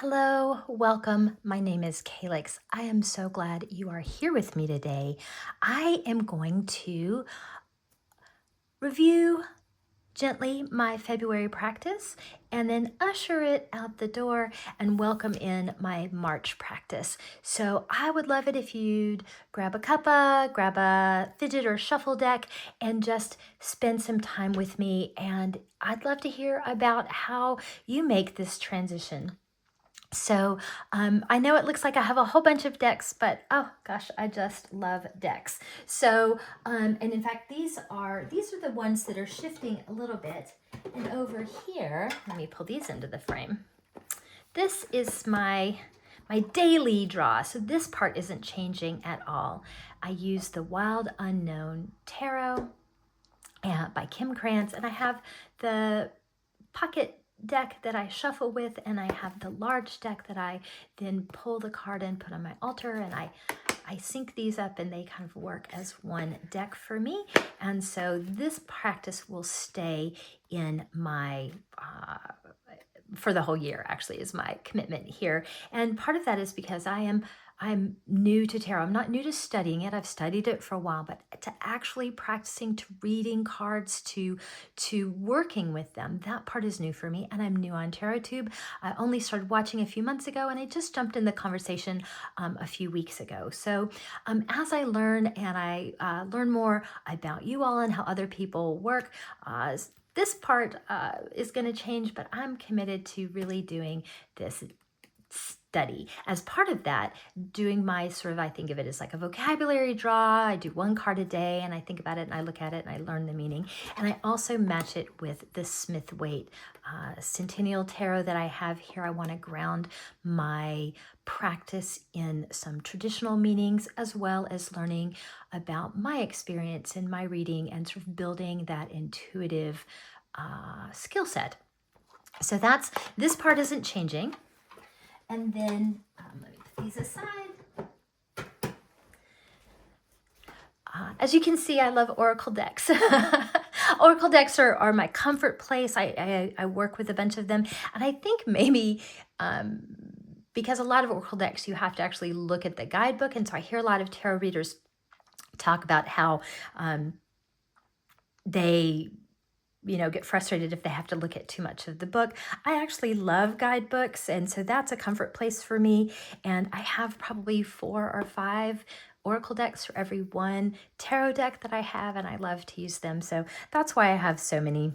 Hello, welcome. My name is Calyx. I am so glad you are here with me today. I am going to review gently my February practice and then usher it out the door and welcome in my March practice. So I would love it if you'd grab a cuppa, grab a fidget or shuffle deck and just spend some time with me. And I'd love to hear about how you make this transition. So I know it looks like I have a whole bunch of decks, but oh gosh, I just love decks. So, and in fact, these are the ones that are shifting a little bit. And over here, let me pull these into the frame. This is my daily draw. So this part isn't changing at all. I use the Wild Unknown Tarot by Kim Krans, and I have the pocket deck that I shuffle with, and I have the large deck that I then pull the card and put on my altar, and I sync these up and they kind of work as one deck for me. And so this practice will stay in my for the whole year, actually, is my commitment here. And part of that is because I'm new to tarot. I'm not new to studying it. I've studied it for a while, but to actually practicing, to reading cards, to working with them, that part is new for me. And I'm new on TarotTube. I only started watching a few months ago, and I just jumped in the conversation a few weeks ago. So as I learn and I learn more about you all and how other people work, this part is going to change, but I'm committed to really doing this study. As part of that, doing my sort of, I think of it as like a vocabulary draw. I do one card a day and I think about it and I look at it and I learn the meaning. And I also match it with the Smith-Waite Centennial Tarot that I have here. I want to ground my practice in some traditional meanings as well as learning about my experience in my reading and sort of building that intuitive skill set. So this part isn't changing. And then let me put these aside. As you can see, I love oracle decks. Oracle decks are my comfort place. I work with a bunch of them. And I think maybe because a lot of oracle decks, you have to actually look at the guidebook. And so I hear a lot of tarot readers talk about how they get frustrated if they have to look at too much of the book. I actually love guidebooks, and so that's a comfort place for me. And I have probably 4 or 5 oracle decks for every one tarot deck that I have, and I love to use them. So that's why I have so many.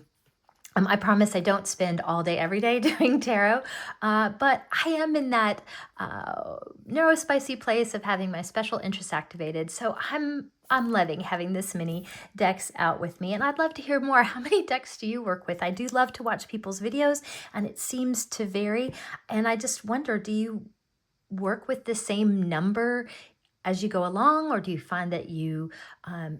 I promise I don't spend all day every day doing tarot, but I am in that neurospicy place of having my special interests activated. So I'm loving having this many decks out with me, and I'd love to hear more. How many decks do you work with? I do love to watch people's videos, and it seems to vary. And I just wonder, do you work with the same number as you go along, or do you find that you,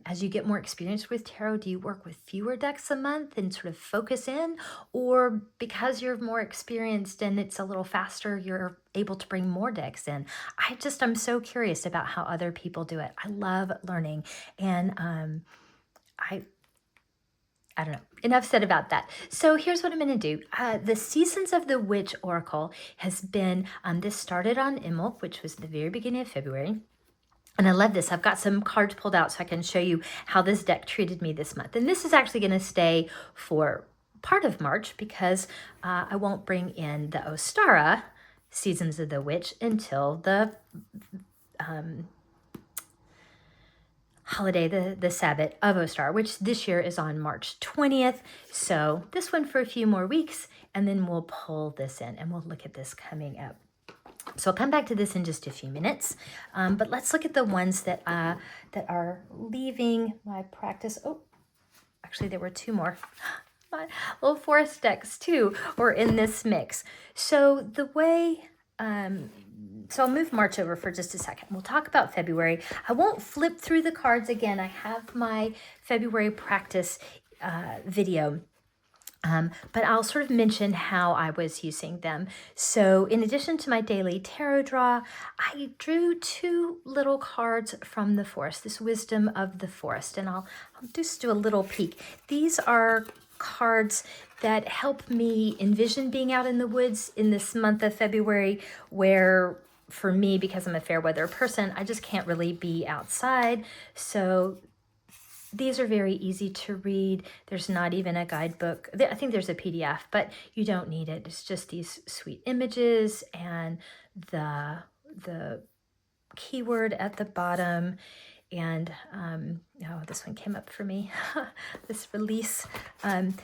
as you get more experience with tarot, do you work with fewer decks a month and sort of focus in? Or because you're more experienced and it's a little faster, you're able to bring more decks in? I'm so curious about how other people do it. I love learning. And I don't know. Enough said about that. So here's what I'm going to do. The Seasons of the Witch Oracle has been, this started on Imbolc, which was the very beginning of February. And I love this. I've got some cards pulled out so I can show you how this deck treated me this month. And this is actually going to stay for part of March because I won't bring in the Ostara Seasons of the Witch until the holiday, the Sabbath of Ostara, which this year is on March 20th. So this one for a few more weeks, and then we'll pull this in and we'll look at this coming up. So I'll come back to this in just a few minutes, but let's look at the ones that are leaving my practice. Oh, actually there were 2 more. My little forest decks too were in this mix. So the way, so I'll move March over for just a second. We'll talk about February. I won't flip through the cards again. I have my February practice video. But I'll sort of mention how I was using them. So in addition to my daily tarot draw, I drew 2 little cards from the forest, this Wisdom of the Forest. And I'll just do a little peek. These are cards that help me envision being out in the woods in this month of February, where for me, because I'm a fair weather person, I just can't really be outside. So these are very easy to read. There's not even a guidebook. I think there's a PDF, but you don't need it. It's just these sweet images and the keyword at the bottom. And oh, this one came up for me, this release.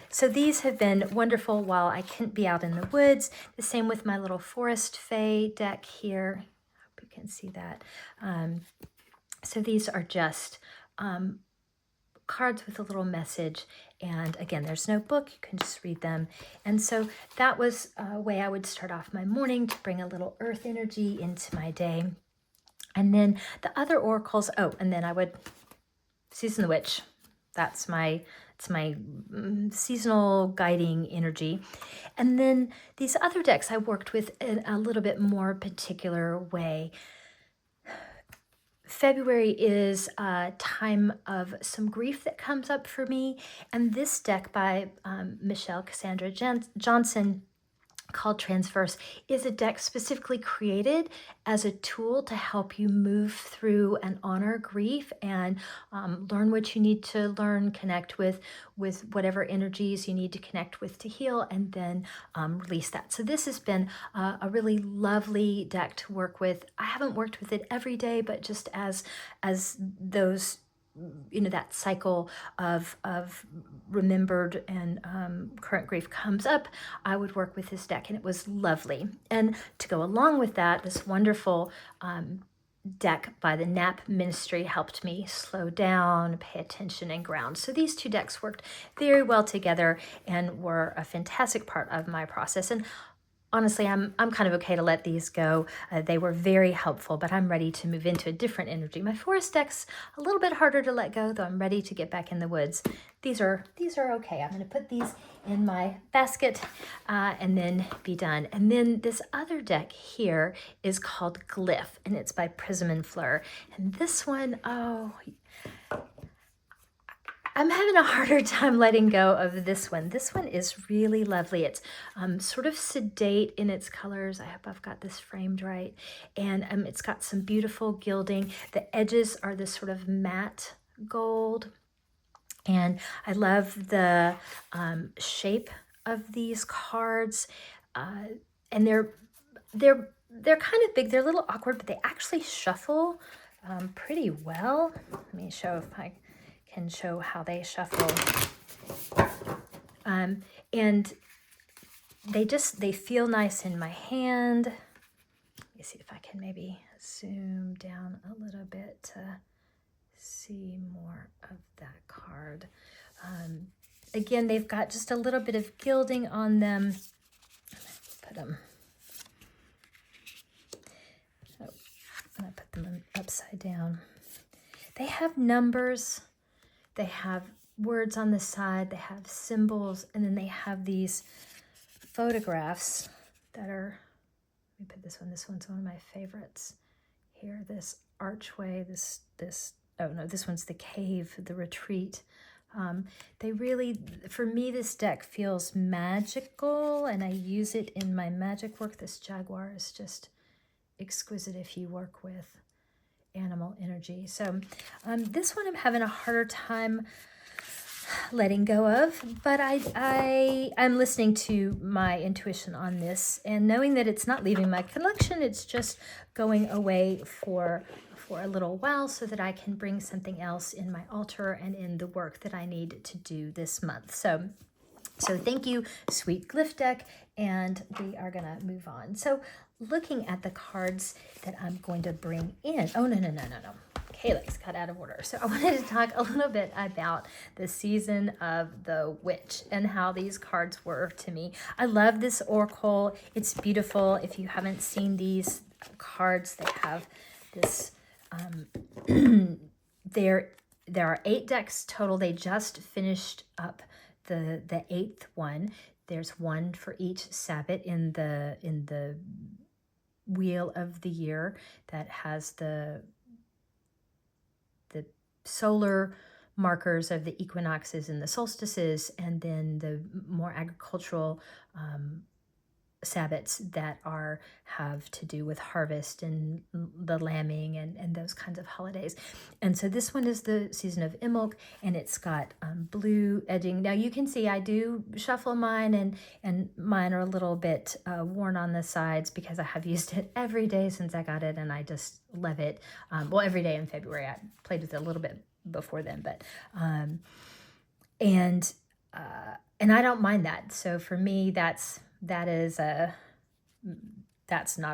So these have been wonderful while I couldn't be out in the woods. The same with my little Forest Fae deck here. I hope you can see that. So these are just cards with a little message. And again, there's no book, you can just read them. And so that was a way I would start off my morning to bring a little earth energy into my day. And then the other oracles, oh, and then I would Season the Witch. It's my seasonal guiding energy. And then these other decks I worked with in a little bit more particular way. February is a time of some grief that comes up for me. And this deck by Michelle Cassandra Johnson, called Transverse, is a deck specifically created as a tool to help you move through and honor grief and learn what you need to learn, connect with whatever energies you need to connect with to heal, and then release that. So this has been a really lovely deck to work with. I haven't worked with it every day, but just as those, you know, that cycle of remembered and current grief comes up, I would work with this deck, and it was lovely. And to go along with that, this wonderful deck by the Nap Ministry helped me slow down, pay attention, and ground. So these two decks worked very well together and were a fantastic part of my process. And honestly, I'm kind of okay to let these go. They were very helpful, but I'm ready to move into a different energy. My forest deck's a little bit harder to let go, though I'm ready to get back in the woods. These are okay. I'm going to put these in my basket and then be done. And then this other deck here is called Glyph, and it's by Prism&Fleur. And this one, oh, I'm having a harder time letting go of this one. This one is really lovely. It's sort of sedate in its colors. I hope I've got this framed right. And it's got some beautiful gilding. The edges are this sort of matte gold. And I love the shape of these cards. And they're kind of big. They're a little awkward, but they actually shuffle pretty well. Let me show if I can show how they shuffle. And they feel nice in my hand. Let me see if I can maybe zoom down a little bit to see more of that card. Again, they've got just a little bit of gilding on them. Put them, I'm gonna put them upside down. They have numbers. They have words on the side, they have symbols, and then they have these photographs that are, let me put this one's one of my favorites. Here, this archway, this, oh no, this one's the cave, the retreat. They really, for me, this deck feels magical, and I use it in my magic work. This jaguar is just exquisite if you work with animal energy. So this one I'm having a harder time letting go of, but I'm listening to my intuition on this and knowing that it's not leaving my collection, it's just going away for a little while so that I can bring something else in my altar and in the work that I need to do this month. So thank you, sweet Glyph deck, and we are gonna move on. So looking at the cards that I'm going to bring in. Oh, no. Calyx got out of order. So I wanted to talk a little bit about the season of the witch and how these cards were to me. I love this oracle. It's beautiful. If you haven't seen these cards, they have this, there are 8 decks total. They just finished up the 8th one. There's one for each Sabbath in the wheel of the year that has the solar markers of the equinoxes and the solstices, and then the more agricultural Sabbats that have to do with harvest and the lambing and those kinds of holidays. And so this one is the season of Imbolc, and it's got blue edging. Now you can see I do shuffle mine, and mine are a little bit worn on the sides because I have used it every day since I got it, and I just love it. Well, every day in February. I played with it a little bit before then, but and I don't mind that. So for me, that's not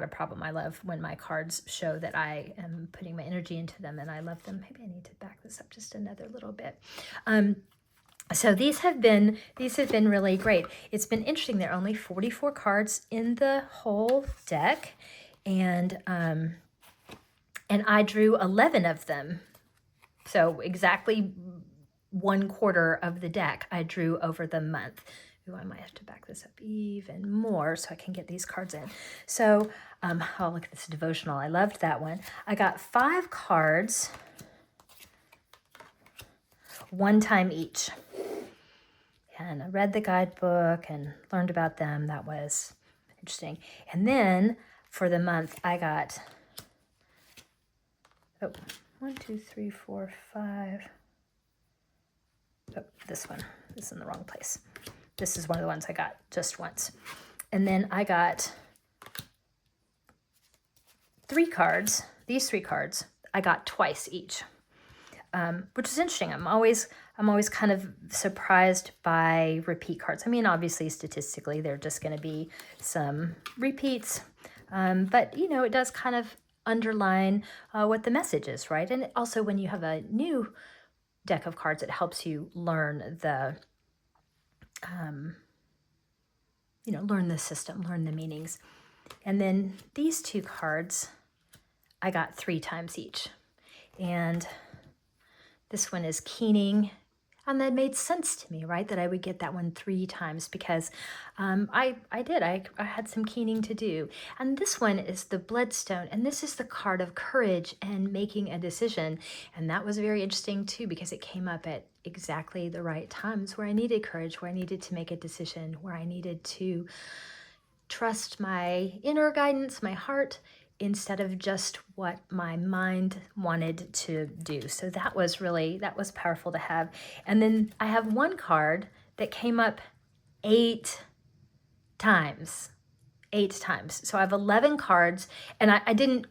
a problem. I love when my cards show that I am putting my energy into them, and I love them. Maybe I need to back this up just another little bit. So these have been really great. It's been interesting. There are only 44 cards in the whole deck, and I drew 11 of them. So exactly 1/4 of the deck I drew over the month. Ooh, I might have to back this up even more so I can get these cards in. So, oh, look at this devotional. I loved that one. I got 5 cards, 1 time each. And I read the guidebook and learned about them. That was interesting. And then for the month, I got, 1, 2, 3, 4, 5. Oh, this one. This is in the wrong place. This is one of the ones I got just once. And then I got 3 cards. These 3 cards I got twice each, which is interesting. I'm always kind of surprised by repeat cards. I mean, obviously, statistically, they're just going to be some repeats. But, it does kind of underline what the message is, right? And also, when you have a new deck of cards, it helps you learn the learn the system, learn the meanings. And then these 2 cards I got 3 times each, and this one is Keening, and that made sense to me, right, that I would get that one 3 times because I had some keening to do. And this one is the Bloodstone, and this is the card of courage and making a decision. And that was very interesting too because it came up at exactly the right times where I needed courage, where I needed to make a decision, where I needed to trust my inner guidance, my heart, instead of just what my mind wanted to do. So that was powerful to have. And then I have one card that came up 8 times. 8 times. So I have 11 cards, and I didn't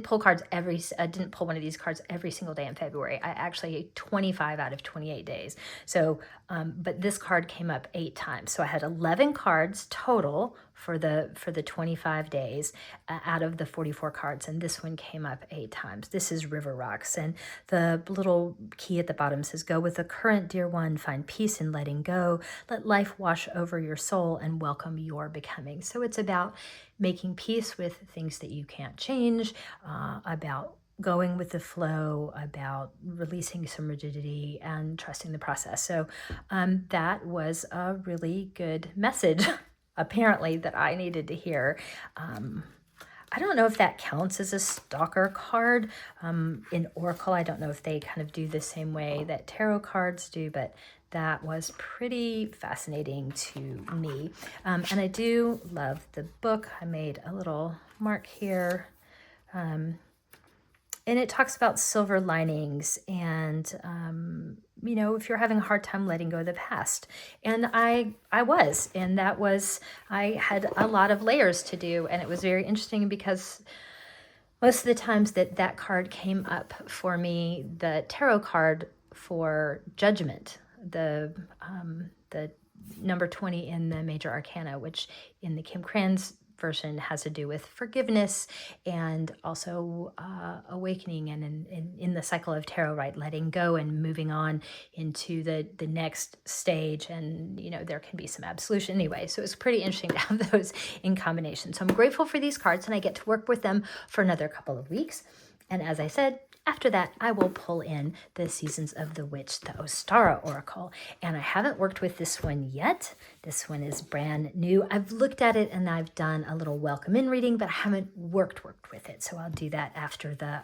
pull cards I didn't pull one of these cards every single day in February. I actually 25 out of 28 days. So, but this card came up 8 times. So I had 11 cards total for the 25 days out of the 44 cards. And this one came up 8 times. This is River Rocks. And the little key at the bottom says, go with the current, dear one, find peace in letting go. Let life wash over your soul and welcome your becoming. So it's about making peace with things that you can't change, about going with the flow, about releasing some rigidity and trusting the process. So that was a really good message, apparently, that I needed to hear. I don't know if that counts as a stalker card. In Oracle, I don't know if they kind of do the same way that tarot cards do, but that was pretty fascinating to me. And I do love the book. I made a little mark here. And it talks about silver linings and, if you're having a hard time letting go of the past. And I was, and I had a lot of layers to do. And it was very interesting because most of the times that card came up for me, the tarot card for judgment, the number 20 in the Major Arcana, which in the Kim Krans version has to do with forgiveness and also awakening and in the cycle of tarot, right, letting go and moving on into the next stage. And there can be some absolution anyway, so it's pretty interesting to have those in combination. So I'm grateful for these cards, and I get to work with them for another couple of weeks. And as I said, after that, I will pull in the Seasons of the Witch, the Ostara Oracle. And I haven't worked with this one yet. This one is brand new. I've looked at it and I've done a little welcome in reading, but I haven't worked with it. So I'll do that after the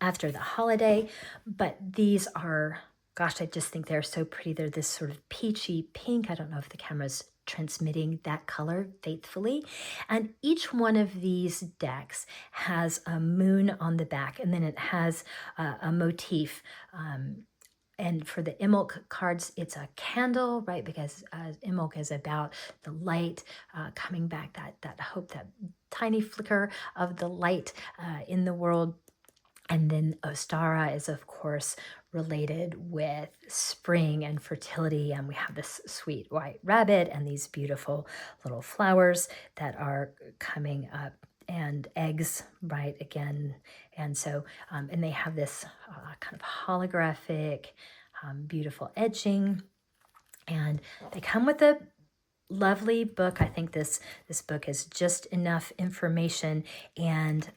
after the holiday. But these are, gosh, I just think they're so pretty. They're this sort of peachy pink. I don't know if the camera's transmitting that color faithfully. And each one of these decks has a moon on the back, and then it has a motif. And for the Imbolc cards, it's a candle, right? Because Imbolc is about the light coming back, that hope, that tiny flicker of the light in the world. And then Ostara is, of course, related with spring and fertility. And we have this sweet white rabbit and these beautiful little flowers that are coming up, and eggs, right, again. And so, and they have this kind of holographic, beautiful edging. And they come with a lovely book. I think this book is just enough information and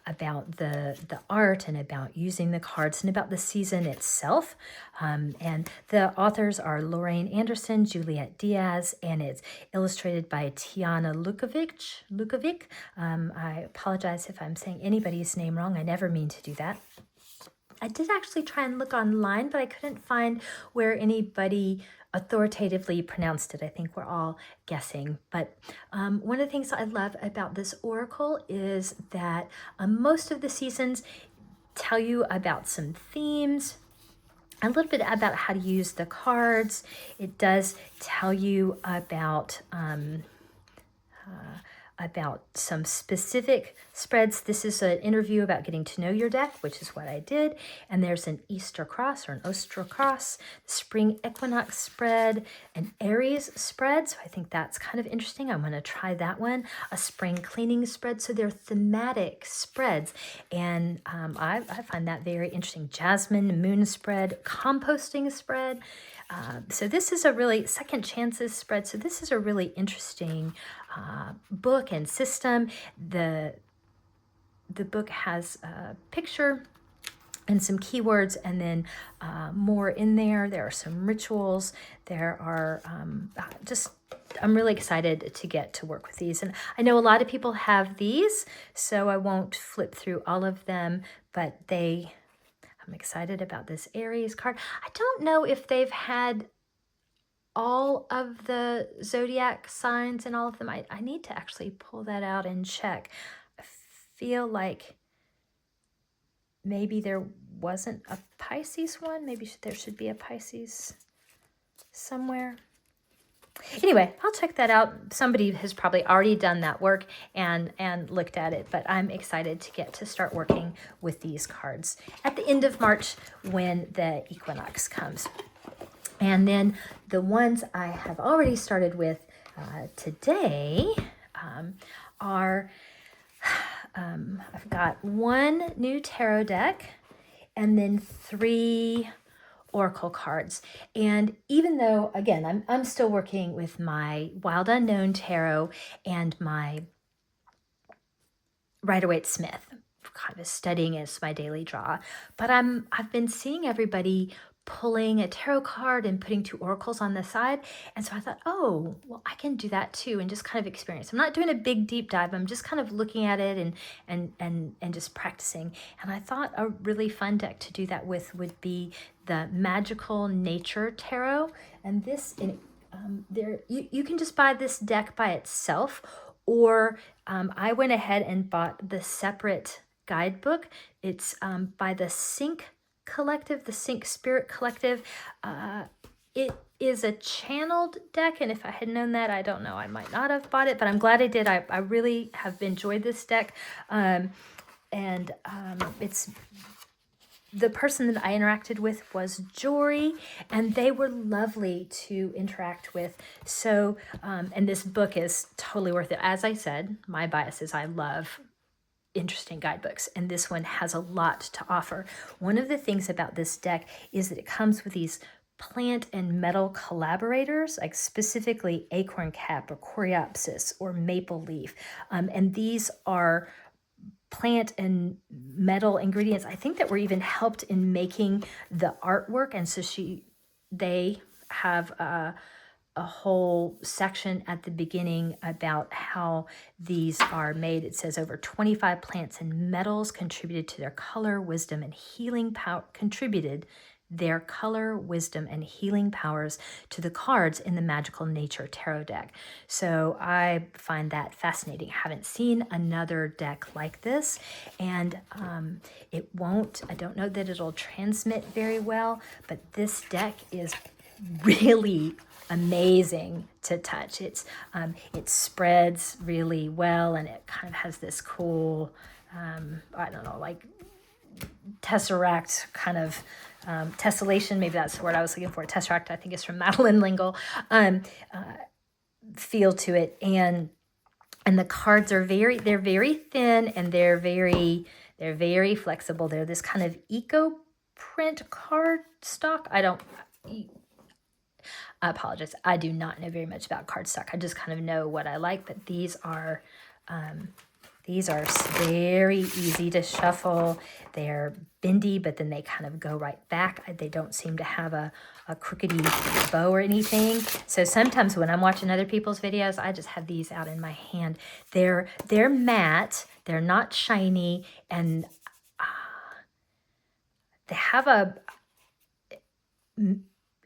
about the art and about using the cards and about the season itself. And the authors are Lorriane Anderson, Juliet Diaz, and it's illustrated by Tijana Lukovic. I apologize if I'm saying anybody's name wrong. I never mean to do that. I did actually try and look online, but I couldn't find where anybody authoritatively pronounced it. I think we're all guessing. But one of the things I love about this oracle is that most of the seasons tell you about some themes, a little bit about how to use the cards. It does tell you about some specific spreads. This is an interview about getting to know your deck, which is what I did. And there's an Easter cross or an Ostara cross, spring equinox spread, an Aries spread. So I think that's kind of interesting. I'm going to try that one. A spring cleaning spread. So they're thematic spreads. And I find that very interesting. Jasmine moon spread, composting spread. So this is a really second chances spread. So this is a really interesting book and system. The book has a picture and some keywords, and then more in there. There are some rituals. There are I'm really excited to get to work with these. And I know a lot of people have these, so I won't flip through all of them, but I'm excited about this Aries card. I don't know if they've had all of the zodiac signs and all of them. I need to actually pull that out and check. I feel like maybe there wasn't a Pisces one. Maybe there should be a Pisces somewhere. Anyway, I'll check that out. Somebody has probably already done that work and looked at it, but I'm excited to get to start working with these cards at the end of March when the equinox comes. And then the ones I have already started with today are, I've got one new tarot deck and then 3 oracle cards. And even though, again, I'm still working with my Wild Unknown tarot and my Rider-Waite Smith, kind of studying as my daily draw, but I've been seeing everybody pulling a tarot card and putting 2 oracles on the side. And so I thought, oh, well, I can do that too, and just kind of experience. I'm not doing a big deep dive. I'm just kind of looking at it and just practicing. And I thought a really fun deck to do that with would be the Magical Nature Tarot. And this, you can just buy this deck by itself, or I went ahead and bought the separate guidebook. It's by the Sync Collective, the Sync Spirit Collective. It is a channeled deck, and if I had known that, I don't know, I might not have bought it, but I'm glad I did. I really have enjoyed this deck. It's the person that I interacted with was Jory, and they were lovely to interact with. So, and this book is totally worth it. As I said, my bias is I love interesting guidebooks, and this one has a lot to offer. One of the things about this deck is that it comes with these plant and metal collaborators, like specifically acorn cap or coreopsis or maple leaf. And these are plant and metal ingredients, I think, that were even helped in making the artwork. And so they have a whole section at the beginning about how these are made. It says over 25 plants and metals contributed to their color, wisdom, and healing power, contributed their color, wisdom, and healing powers to the cards in the Magical Nature Tarot deck. So I find that fascinating. I haven't seen another deck like this, and it won't, I don't know that it'll transmit very well, but this deck is really amazing to touch. It's it spreads really well, and it kind of has this cool, I don't know, like tesseract kind of tessellation, maybe that's the word I was looking for. Tesseract, I think, is from Madeline Lingle, feel to it, and the cards are very thin, and they're very flexible. They're this kind of eco print card stock. I apologize. I do not know very much about cardstock. I just kind of know what I like, but these are very easy to shuffle. They're bendy, but then they kind of go right back. They don't seem to have a crookedy bow or anything. So sometimes when I'm watching other people's videos, I just have these out in my hand. They're matte. They're not shiny, and they have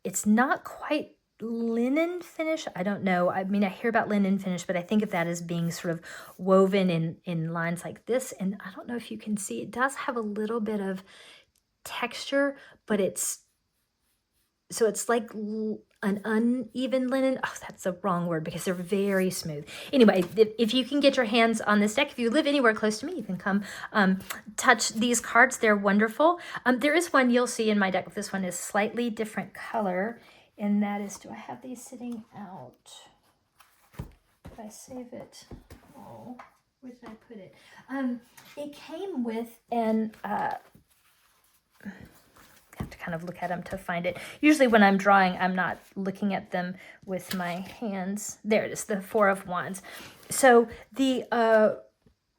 it's not quite linen finish. I don't know. I mean, I hear about linen finish, but I think of that as being sort of woven in lines like this. And I don't know if you can see, it does have a little bit of texture, but it's like an uneven linen. Oh, that's the wrong word, because they're very smooth. Anyway, if you can get your hands on this deck, if you live anywhere close to me, you can come touch these cards. They're wonderful. There is one you'll see in my deck. This one is slightly different color. And that is, do I have these sitting out? Did I save it? Oh, where did I put it? It came with an, I have to kind of look at them to find it. Usually when I'm drawing, I'm not looking at them with my hands. There it is, the Four of Wands. So the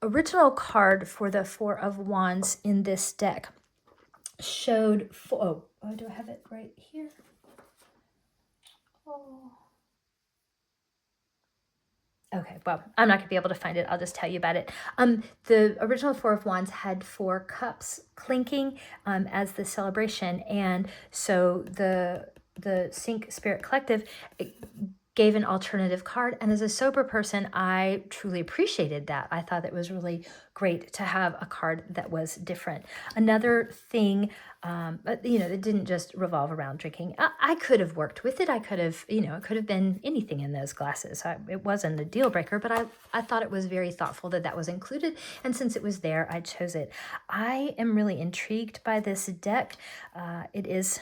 original card for the Four of Wands in this deck showed, oh, do I have it right here? Oh. Okay, well, I'm not going to be able to find it. I'll just tell you about it. The original Four of Wands had 4 cups clinking as the celebration. And so the Sync Spirit Collective gave an alternative card. And as a sober person, I truly appreciated that. I thought it was really great to have a card that was different. Another thing, that didn't just revolve around drinking. I could have worked with it. I could have, it could have been anything in those glasses. It wasn't a deal breaker, but I thought it was very thoughtful that was included. And since it was there, I chose it. I am really intrigued by this deck. It is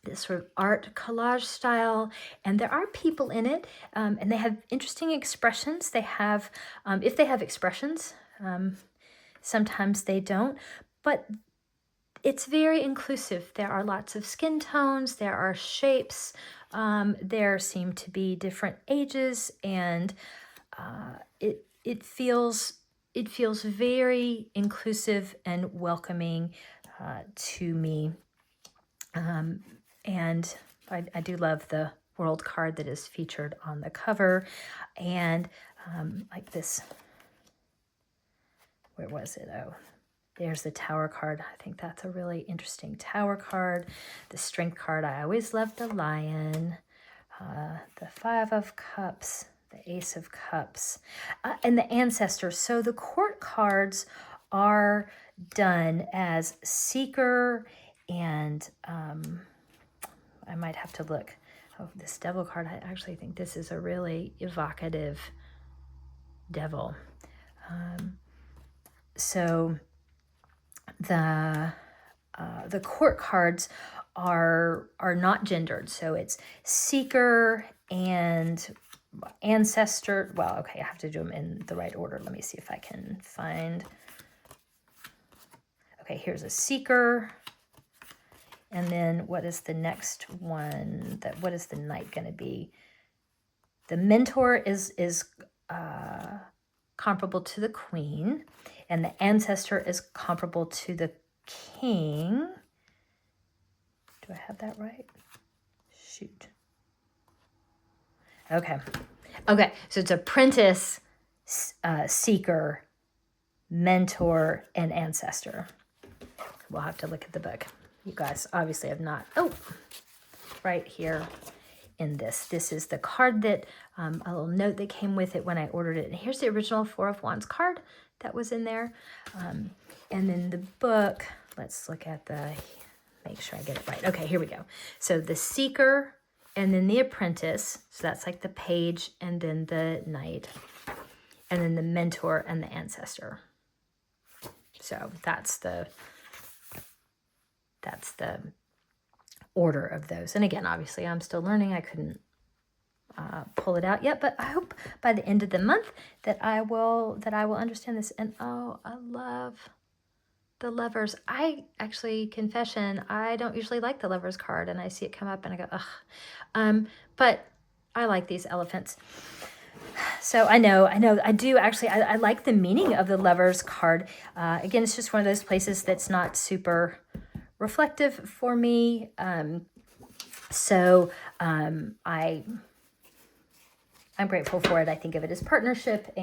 this sort of art collage style, and there are people in it, and they have interesting expressions. They have, if they have expressions, sometimes they don't, but it's very inclusive. There are lots of skin tones, there are shapes, there seem to be different ages, and it feels very inclusive and welcoming to me. And I do love the world card that is featured on the cover, and like this, where was it? Oh, there's the Tower card. I think that's a really interesting Tower card. The Strength card, I always love the Lion, the Five of Cups, the Ace of Cups, and the Ancestors. So the Court cards are done as Seeker, and I might have to look. Oh, this Devil card, I actually think this is a really evocative devil. So the Court cards are not gendered. So it's Seeker and Ancestor. Well, okay, I have to do them in the right order. Let me see if I can find. Okay, here's a Seeker. And then what is the next one? What is the Knight going to be? The Mentor is comparable to the Queen, and the Ancestor is comparable to the King. Do I have that right? Shoot. Okay. Okay, so it's apprentice, seeker, mentor, and ancestor. We'll have to look at the book. You guys obviously have not. Oh, right here in this. This is the card that, a little note that came with it when I ordered it. And here's the original Four of Wands card that was in there. And then the book, let's look at make sure I get it right. Okay, here we go. So the seeker and then the apprentice. So that's like the page and then the knight. And then the mentor and the ancestor. So that's the order of those. And again, obviously I'm still learning. I couldn't pull it out yet, but I hope by the end of the month that I will understand this. And oh, I love the Lovers. I actually, confession, I don't usually like the Lovers card, and I see it come up and I go, ugh. But I like these elephants. So I do actually, I like the meaning of the Lovers card. Again, it's just one of those places that's not super reflective for me. I'm grateful for it. I think of it as partnership,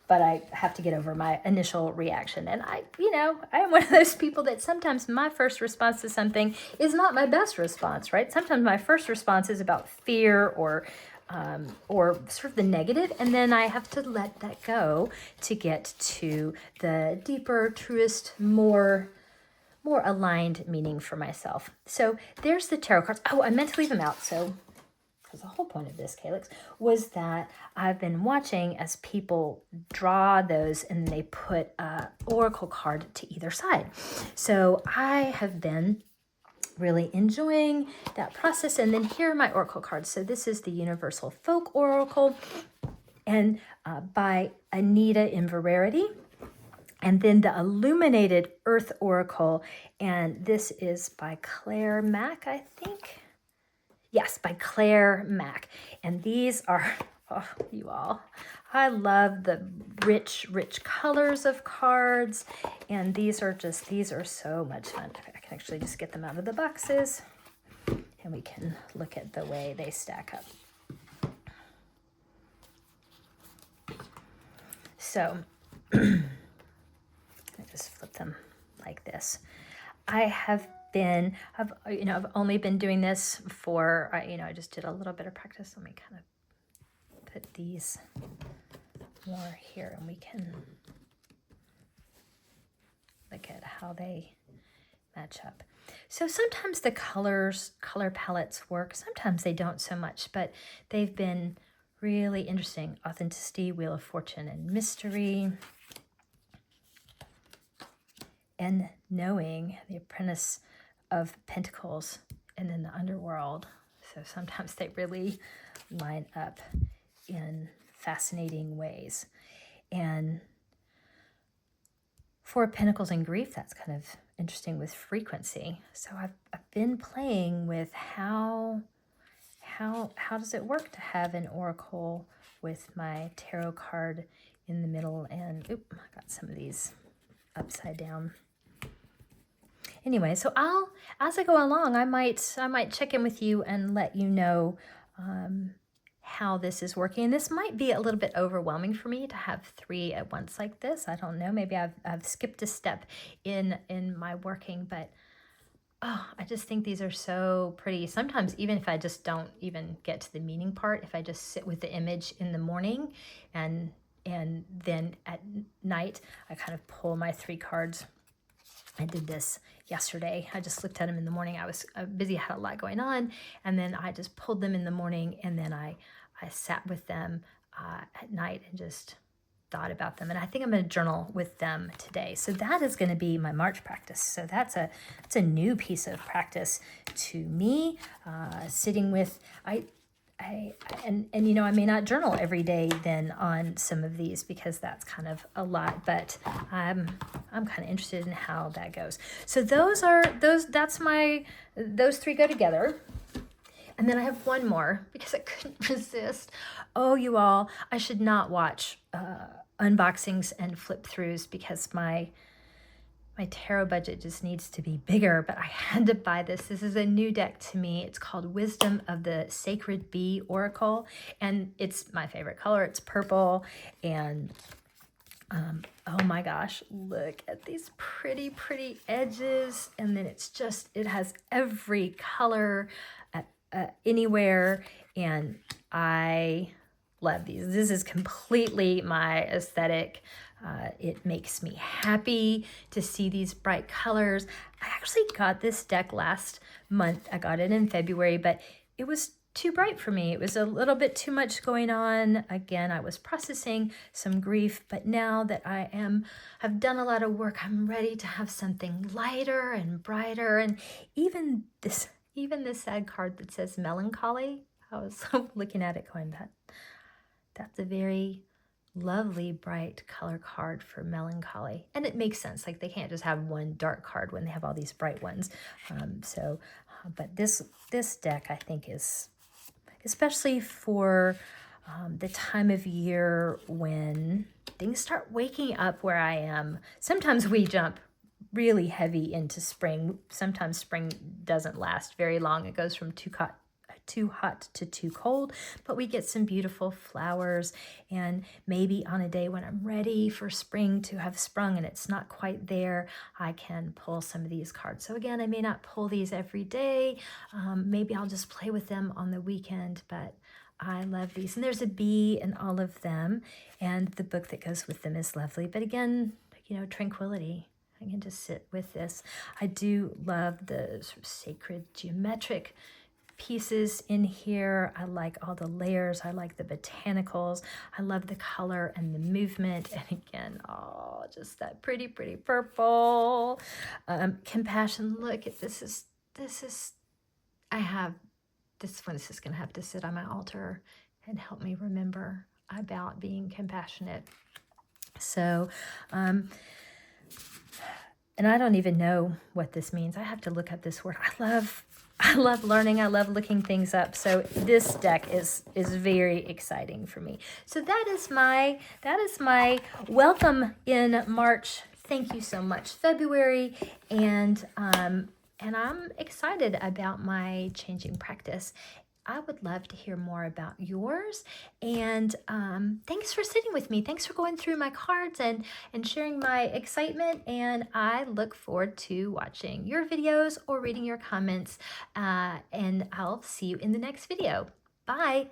but I have to get over my initial reaction. And I am one of those people that sometimes my first response to something is not my best response, right? Sometimes my first response is about fear or sort of the negative, and then I have to let that go to get to the deeper, truest, more aligned meaning for myself. So there's the tarot cards. Oh, I meant to leave them out. So, because the whole point of this, Calyx, was that I've been watching as people draw those and they put an oracle card to either side. So I have been really enjoying that process. And then here are my oracle cards. So this is the Universal Folk Oracle and by Anita Inverarity. And then the Illuminated Earth Oracle, and this is by Claire Mack, I think. Yes, by Claire Mack. And these are, oh, you all, I love the rich, rich colors of cards. And these are so much fun. I can actually just get them out of the boxes, and we can look at the way they stack up. So, just flip them like this. I've only been doing this for, I just did a little bit of practice. Let me kind of put these more here and we can look at how they match up. So sometimes the color palettes work. Sometimes they don't so much, but they've been really interesting. Authenticity, Wheel of Fortune, and Mystery. And knowing the Apprentice of Pentacles and then the Underworld. So sometimes they really line up in fascinating ways. And for Pentacles and Grief, that's kind of interesting with frequency. So I've been playing with how does it work to have an oracle with my tarot card in the middle. And I got some of these upside down. Anyway, so as I go along, I might check in with you and let you know how this is working. And this might be a little bit overwhelming for me to have 3 at once like this. I don't know. Maybe I've skipped a step in my working, but I just think these are so pretty. Sometimes even if I just don't even get to the meaning part, if I just sit with the image in the morning and then at night, I kind of pull my 3 cards. I did this yesterday. I just looked at them in the morning. I was busy, had a lot going on. And then I just pulled them in the morning, and then I sat with them at night and just thought about them. And I think I'm going to journal with them today. So that is going to be my March practice. So that's a new piece of practice to me, sitting with, I may not journal every day then on some of these because that's kind of a lot, but I'm kind of interested in how that goes. So those 3 go together. And then I have one more because I couldn't resist. Oh, you all, I should not watch unboxings and flip throughs because my my tarot budget just needs to be bigger, but I had to buy this. This is a new deck to me. It's called Wisdom of the Sacred Bee Oracle, and it's my favorite color. It's purple, and oh my gosh, look at these pretty, pretty edges. And then it's just, it has every color anywhere, and I love these. This is completely my aesthetic. It makes me happy to see these bright colors. I actually got this deck last month. I got it in February, but it was too bright for me. It was a little bit too much going on. Again, I was processing some grief, but now that I've done a lot of work, I'm ready to have something lighter and brighter. And even this sad card that says melancholy, I was looking at it going, that's a very lovely bright color card for melancholy. And it makes sense. Like, they can't just have one dark card when they have all these bright ones. But this deck, I think, is especially for the time of year when things start waking up where I am. Sometimes we jump really heavy into spring. Sometimes spring doesn't last very long. It goes from too hot to too cold, but we get some beautiful flowers. And maybe on a day when I'm ready for spring to have sprung and it's not quite there, I can pull some of these cards. So again, I may not pull these every day. Maybe I'll just play with them on the weekend, but I love these. And there's a bee in all of them, and the book that goes with them is lovely. But again, tranquility. I can just sit with this. I do love the sort of sacred geometric pieces in here. I like all the layers. I like the botanicals. I love the color and the movement. And again, oh, just that pretty, pretty purple. Compassion. Look at this. I have this one. This is going to have to sit on my altar and help me remember about being compassionate. So, and I don't even know what this means. I have to look up this word. I love learning. I love looking things up. So this deck is very exciting for me. So that is my welcome in March. Thank you so much, February, and I'm excited about my changing practice. I would love to hear more about yours. And thanks for sitting with me. Thanks for going through my cards and sharing my excitement. And I look forward to watching your videos or reading your comments. And I'll see you in the next video. Bye.